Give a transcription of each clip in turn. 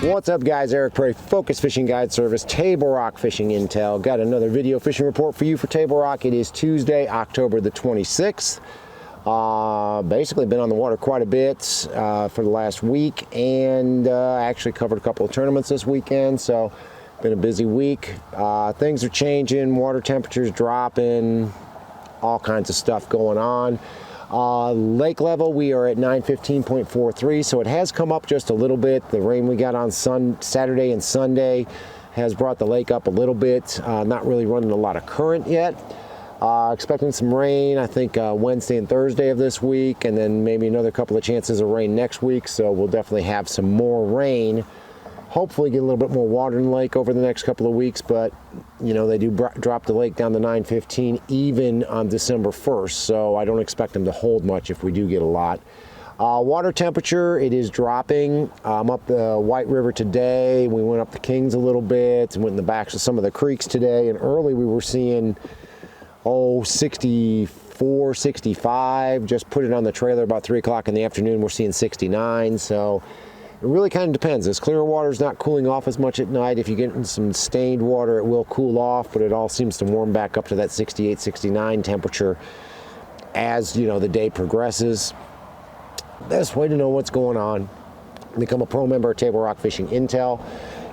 What's up, guys? Eric Prairie, Focus Fishing Guide Service, Table Rock Fishing Intel. Got another video fishing report for you for Table Rock. It is Tuesday, October the 26th. Basically been on the water quite a bit for the last week, and actually covered a couple of tournaments this weekend, so been a busy week. Things are changing, water temperatures dropping, all kinds of stuff going on. Lake level, we are at 915.43, so it has come up just a little bit. The rain we got on Saturday and Sunday has brought the lake up a little bit. Not really running a lot of current yet. Expecting some rain, I think Wednesday and Thursday of this week, and then maybe another couple of chances of rain next week, so we'll definitely have some more rain. Hopefully get a little bit more water in the lake over the next couple of weeks, but you know, they do drop the lake down to 915 even on December 1st, so I don't expect them to hold much if we do get a lot. Water temperature, it is dropping. I'm up the White River today. We went up the Kings a little bit and went in the backs of some of the creeks today, and early we were seeing 64, 65. Just put it on the trailer about 3 o'clock in the afternoon. We're seeing 69, so it really kind of depends. This clear water is not cooling off as much at night. If you get in some stained water, it will cool off, but it all seems to warm back up to that 68, 69 temperature as, you know, the day progresses. Best way to know what's going on: become a pro member of Table Rock Fishing Intel.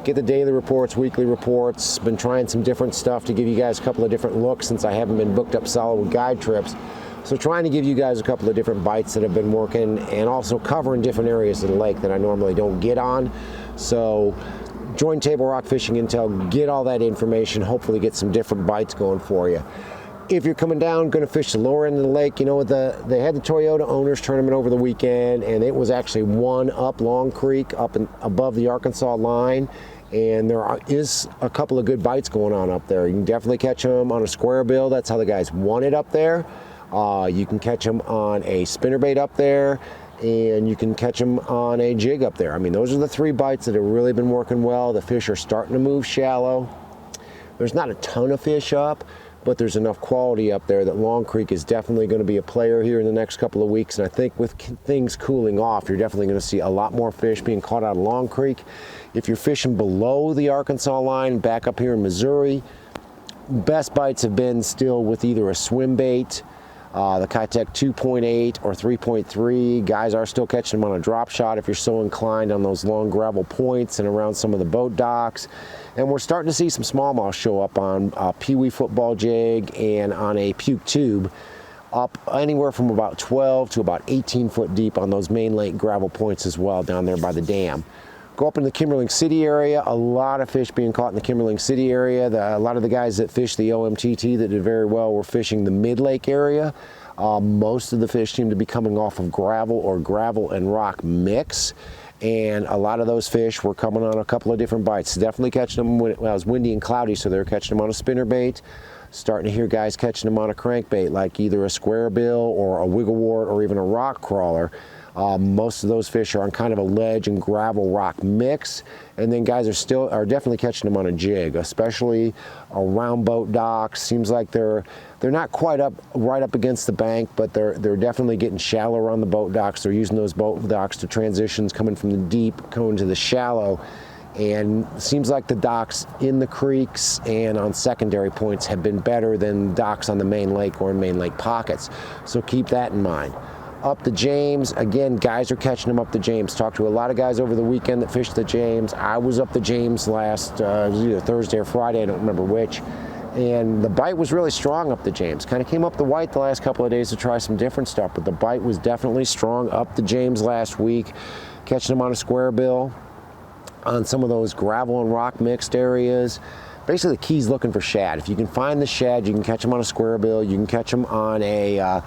Get the daily reports, weekly reports. Been trying some different stuff to give you guys a couple of different looks since I haven't been booked up solid with guide trips. So trying to give you guys a couple of different bites that have been working, and also covering different areas of the lake that I normally don't get on. So join Table Rock Fishing Intel, get all that information, hopefully get some different bites going for you. If you're coming down, going to fish the lower end of the lake, you know, they had the Toyota Owners Tournament over the weekend, and it was actually one up Long Creek, up above the Arkansas line. And there is a couple of good bites going on up there. You can definitely catch them on a square bill. That's how the guys want it up there. You can catch them on a spinnerbait up there, and you can catch them on a jig up there. I mean, those are the three bites that have really been working well. The fish are starting to move shallow. There's not a ton of fish up, but there's enough quality up there that Long Creek is definitely going to be a player here in the next couple of weeks. And I think with things cooling off, you're definitely going to see a lot more fish being caught out of Long Creek. If you're fishing below the Arkansas line, back up here in Missouri, best bites have been still with either a swim bait, the Kitech 2.8 or 3.3. Guys are still catching them on a drop shot if you're so inclined on those long gravel points and around some of the boat docks. And we're starting to see some smallmouth show up on a peewee football jig and on a puke tube, up anywhere from about 12 to about 18 foot deep on those main lake gravel points as well down there by the dam. Go up in the Kimberling City area, a lot of fish being caught in the Kimberling City area. A lot of the guys that fished the OMTT that did very well were fishing the mid-lake area. Most of the fish seem to be coming off of gravel or gravel and rock mix. And a lot of those fish were coming on a couple of different bites. Definitely catching them when it was windy and cloudy, so they were catching them on a spinnerbait. Starting to hear guys catching them on a crankbait, like either a square bill or a wigglewort or even a rock crawler. Most of those fish are on kind of a ledge and gravel rock mix, and then guys are definitely catching them on a jig, especially around boat docks. Seems like they're not quite right up against the bank, but they're definitely getting shallow around the boat docks. They're using those boat docks to transitions coming from the deep, going to the shallow. And it seems like the docks in the creeks and on secondary points have been better than docks on the main lake or in main lake pockets. So keep that in mind. Up the James, again, guys are catching them up the James. Talked to a lot of guys over the weekend that fished the James. I was up the James last, it was either Thursday or Friday, I don't remember which. And the bite was really strong up the James. Kind of came up the White the last couple of days to try some different stuff, but the bite was definitely strong up the James last week. Catching them on a square bill, on some of those gravel and rock mixed areas. Basically, the key's looking for shad. If you can find the shad, you can catch them on a square bill. You can catch them on a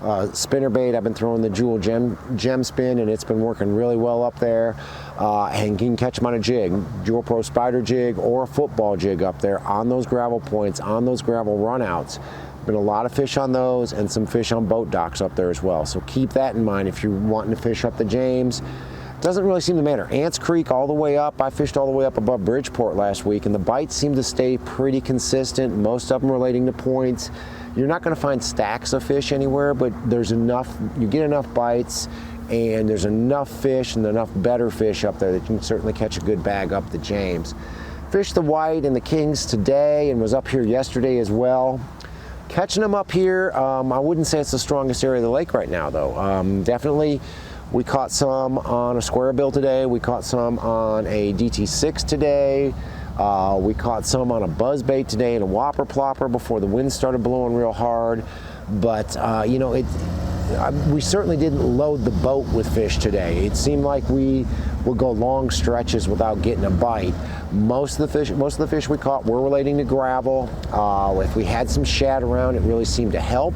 spinnerbait. I've been throwing the Jewel gem spin, and it's been working really well up there. And you can catch them on a jig, Jewel Pro Spider jig or a football jig up there on those gravel points, on those gravel runouts. Been a lot of fish on those and some fish on boat docks up there as well. So keep that in mind if you're wanting to fish up the James. Doesn't really seem to matter. Ants Creek all the way up. I fished all the way up above Bridgeport last week, and the bites seem to stay pretty consistent, most of them relating to points. You're not going to find stacks of fish anywhere, but there's enough, you get enough bites, and there's enough fish and enough better fish up there that you can certainly catch a good bag up the James. Fished the white and the kings today and was up here yesterday as well. Catching them up here, I wouldn't say it's the strongest area of the lake right now though. Definitely we caught some on a square bill today. We caught some on a DT6 today. We caught some on a buzzbait today and a whopper plopper before the wind started blowing real hard. But you know, we certainly didn't load the boat with fish today. It seemed like we would go long stretches without getting a bite. Most of the fish we caught were relating to gravel. If we had some shad around, it really seemed to help.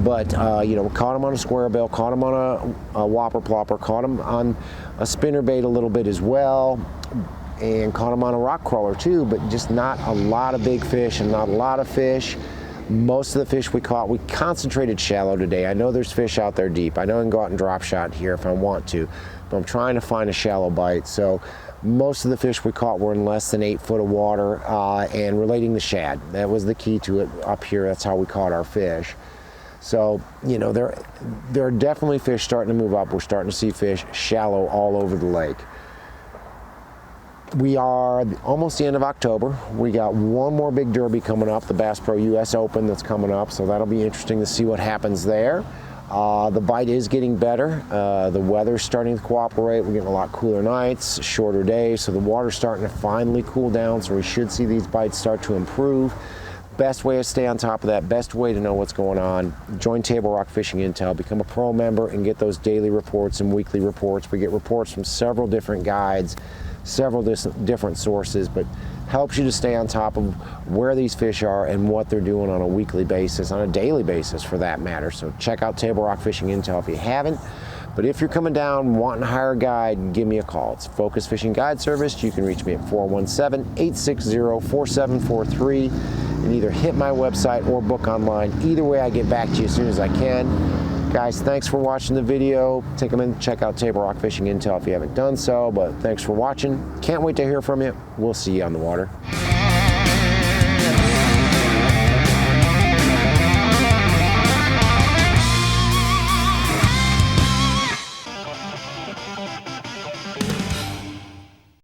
But you know, we caught them on a square bill, caught them on a whopper plopper, caught them on a spinnerbait a little bit as well, and caught them on a rock crawler too, but just not a lot of big fish and not a lot of fish. Most of the fish we caught, we concentrated shallow today. I know there's fish out there deep. I know I can go out and drop shot here if I want to, but I'm trying to find a shallow bite. So most of the fish we caught were in less than 8 foot of water and relating to shad. That was the key to it up here. That's how we caught our fish. So, you know, there are definitely fish starting to move up. We're starting to see fish shallow all over the lake. We are almost the end of October. We got one more big derby coming up, the Bass Pro US Open that's coming up, so that'll be interesting to see what happens there. The bite is getting better. The weather's starting to cooperate. We're getting a lot cooler nights, shorter days, so the water's starting to finally cool down, so we should see these bites start to improve. Best way to stay on top of that, best way to know what's going on, join Table Rock Fishing Intel, become a pro member and get those daily reports and weekly reports. We get reports from several different guides, several different sources, but helps you to stay on top of where these fish are and what they're doing on a weekly basis, on a daily basis for that matter. So check out Table Rock Fishing Intel if you haven't. But if you're coming down wanting to hire a guide, give me a call. It's Focus Fishing Guide Service. You can reach me at 417-860-4743 and either hit my website or book online. Either way, I get back to you as soon as I can. Guys, thanks for watching the video. Take a minute and check out Table Rock Fishing Intel if you haven't done so, but thanks for watching. Can't wait to hear from you. We'll see you on the water.